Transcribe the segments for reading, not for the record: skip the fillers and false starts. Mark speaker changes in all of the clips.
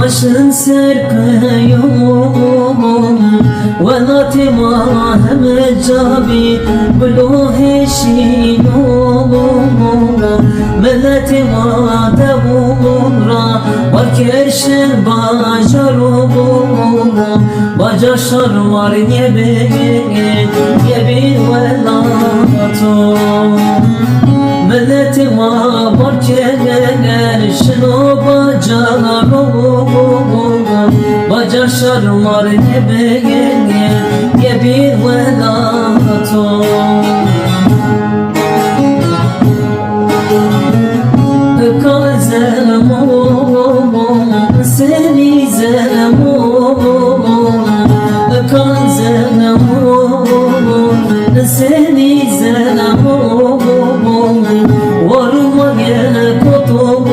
Speaker 1: Başın serpeyum Velati mahem cabi Bulu heşinum Melleti madevumra Varkerşen bacarum Bacaşar var Yebi velatum Melleti ma varkerşen bacarum Bacaşar var Yebi velatum Seni zelmum kan zelmum seni zelmum varma gel kotum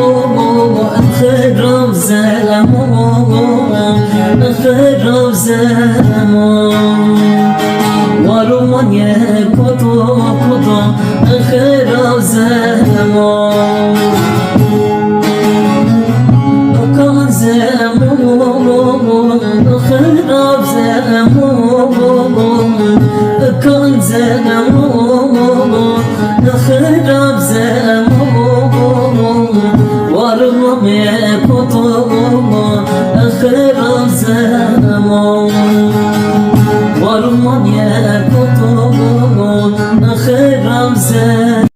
Speaker 1: khirab zelmum varma gel kotum khirab zelmum خراب زموم كان زموم خراب زموم ورمم كتب خراب زموم ورمم كتب خراب زموم